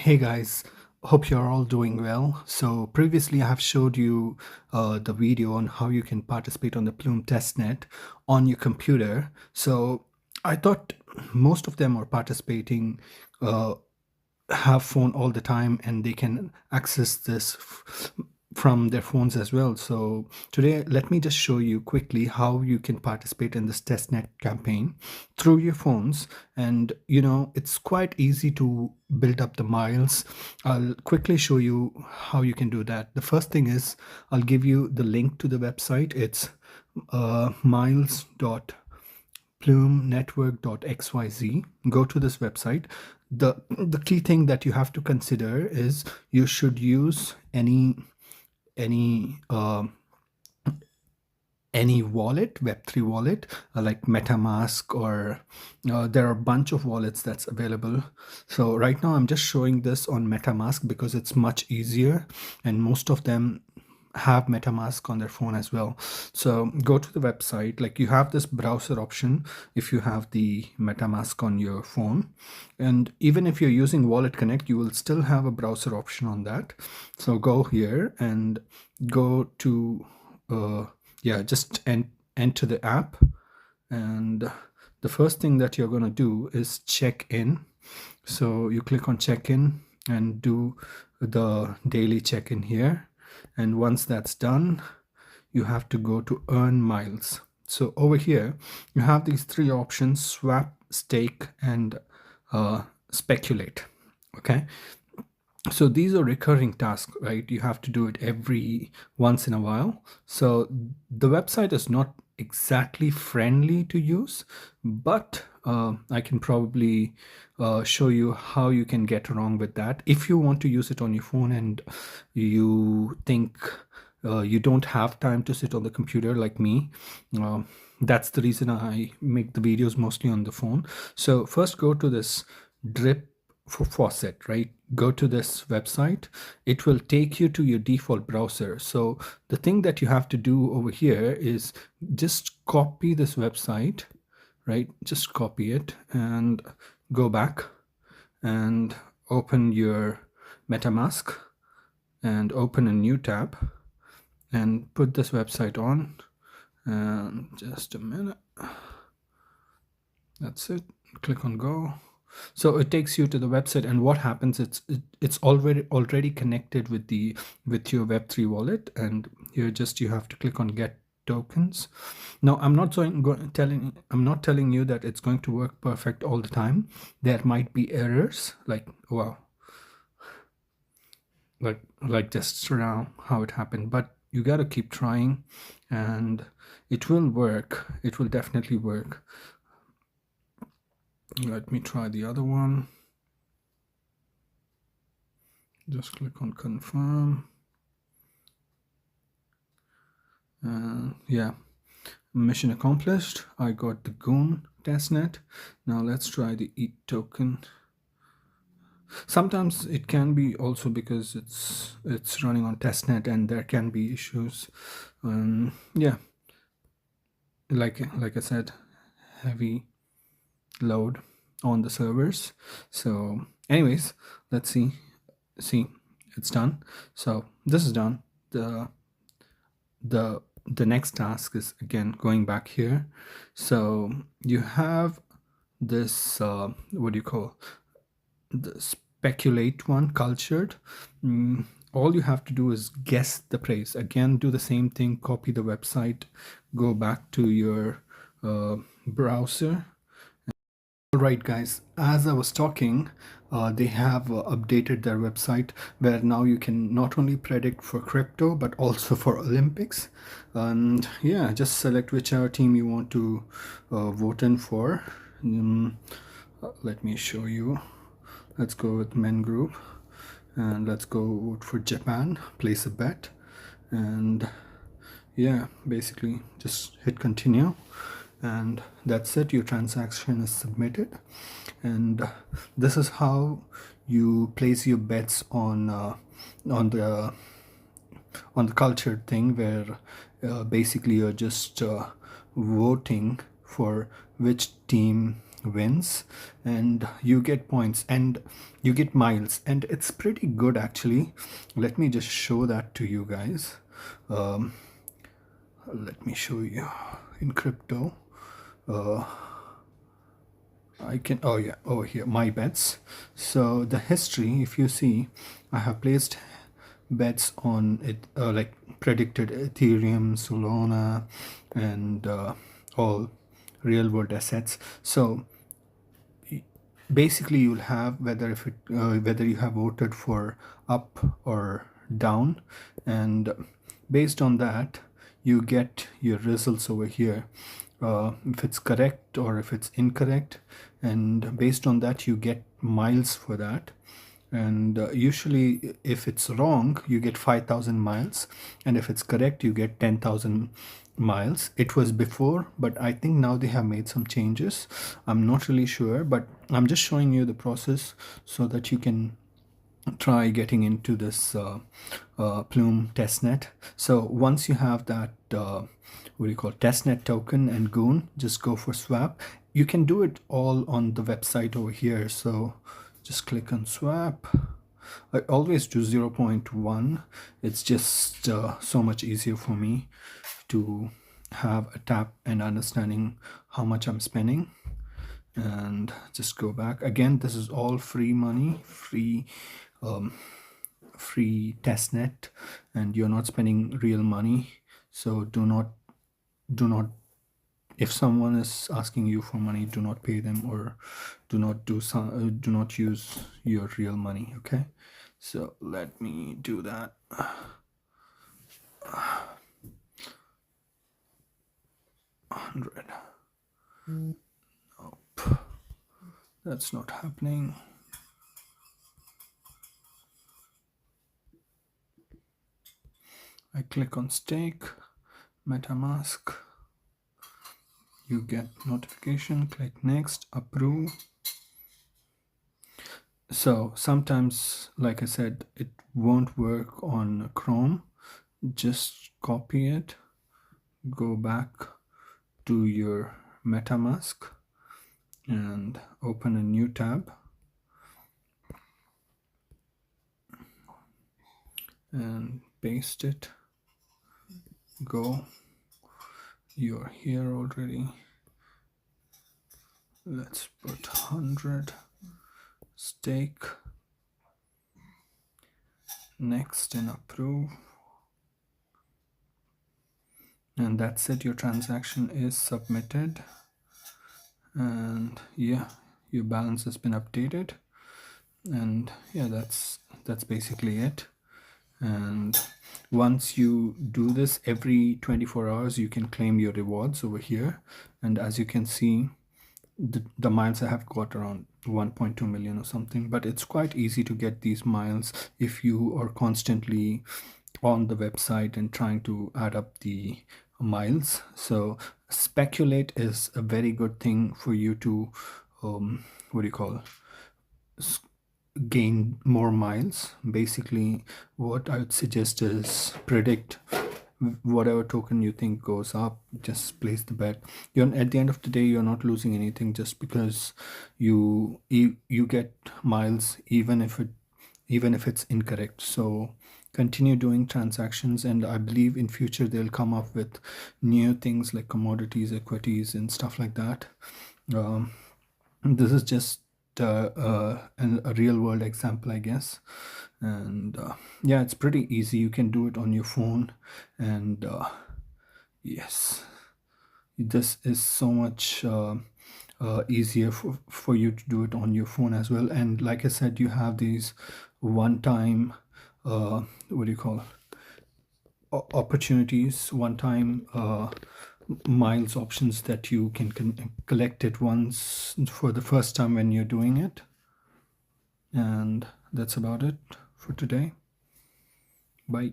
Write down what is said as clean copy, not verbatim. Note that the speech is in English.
Hey guys, hope you're all doing well. So previously I have showed you the video on how you can participate on the Plume testnet on your computer. So I thought most of them are participating, have phone all the time, and they can access this from their phones as well. So today, let me just show you quickly how you can participate in this testnet campaign through your phones. And it's quite easy to build up the miles. I'll quickly show you how you can do that. The first thing is I'll give you the link to the website. It's miles.plumenetwork.xyz. Go to this website. The key thing that you have to consider is you should use any wallet, Web3 wallet, like MetaMask, or there are a bunch of wallets that's available. So right now I'm just showing this on MetaMask because it's much easier, and most of them have MetaMask on their phone as well. So go to the website. Like, you have this browser option if you have the MetaMask on your phone, and even if you're using Wallet Connect, you will still have a browser option on that. So go here and go to just enter the app, and the first thing that you're going to do is check in. So you click on check in and do the daily check-in here, and once that's done, you have to go to earn miles. So over here you have these three options: swap, stake, and speculate. Okay, so these are recurring tasks, right? You have to do it every once in a while. So the website is not exactly friendly to use, but I can probably show you how you can get along with that if you want to use it on your phone and you think you don't have time to sit on the computer like me. That's the reason I make the videos mostly on the phone. So first, go to this drip for faucet, right? Go to this website. It will take you to your default browser. So the thing that you have to do over here is just copy this website, right? Just copy it and go back and open your MetaMask and open a new tab and put this website on. And just a minute. That's it. Click on go. So it takes you to the website, and what happens, it's already connected with your Web3 wallet, and here just you have to click on get tokens. Now I'm not telling you that it's going to work perfect all the time. There might be errors, like, wow, like just now how it happened, but you got to keep trying and it will work. It will definitely work. Let me try the other one. Just click on confirm. And yeah, mission accomplished. I got the Goon testnet. Now let's try the eat token. Sometimes it can be also because it's running on testnet and there can be issues. Yeah, like I said, heavy load on the servers. So anyways, let's see, it's done. So this is done. The next task is again going back here. So you have this what do you call the speculate one, cultured. All you have to do is guess the price. Again, do the same thing, copy the website, go back to your browser. All right, guys, as I was talking, they have updated their website where now you can not only predict for crypto but also for Olympics. And yeah, just select whichever team you want to vote in for. Let me show you. Let's go with men group, and let's go vote for Japan. Place a bet, and yeah, basically just hit continue, and that's it. Your transaction is submitted, and this is how you place your bets on the cultured thing, where basically you're just voting for which team wins, and you get points and you get miles, and it's pretty good actually. Let me just show that to you guys. Let me show you in crypto. I can, oh yeah, over here, my bets. So the history, if you see, I have placed bets on it, like predicted Ethereum, Solana, and all real world assets. So basically you'll have whether you have voted for up or down, and based on that you get your results over here, if it's correct or if it's incorrect, and based on that you get miles for that. And usually if it's wrong you get 5,000 miles, and if it's correct you get 10,000 miles. It was before, but I think now they have made some changes. I'm not really sure, but I'm just showing you the process so that you can try getting into this plume testnet. So once you have that what do you call testnet token and goon, just go for swap. You can do it all on the website over here, so just click on swap. I always do 0.1. It's just so much easier for me to have a tap and understanding how much I'm spending. And just go back again. This is all free money, free testnet, and you're not spending real money. So do not if someone is asking you for money, do not pay them, or do not use your real money. Okay, so let me do that. 100. Nope, that's not happening. I click on stake, MetaMask. You get notification, click next, approve. So sometimes, like I said, it won't work on Chrome. Just copy it, go back to your MetaMask and open a new tab and paste it. Go, you're here already. Let's put 100, stake, next, and approve. And that's it, your transaction is submitted, and yeah, your balance has been updated. And yeah, that's basically it. And once you do this, every 24 hours you can claim your rewards over here. And as you can see, the miles I have got around 1.2 million or something, but it's quite easy to get these miles if you are constantly on the website and trying to add up the miles. So speculate is a very good thing for you to what do you call, gain more miles. Basically what I would suggest is predict whatever token you think goes up, just place the bet. You're at the end of the day, you're not losing anything just because you get miles, even if it's incorrect. So continue doing transactions, and I believe in future they'll come up with new things like commodities, equities, and stuff like that. This is just a real world example, I guess. And yeah, it's pretty easy. You can do it on your phone, and yes, this is so much easier for you to do it on your phone as well. And like I said, you have these one-time what do you call, opportunities, one-time miles options that you can collect it once for the first time when you're doing it. And that's about it for today. Bye.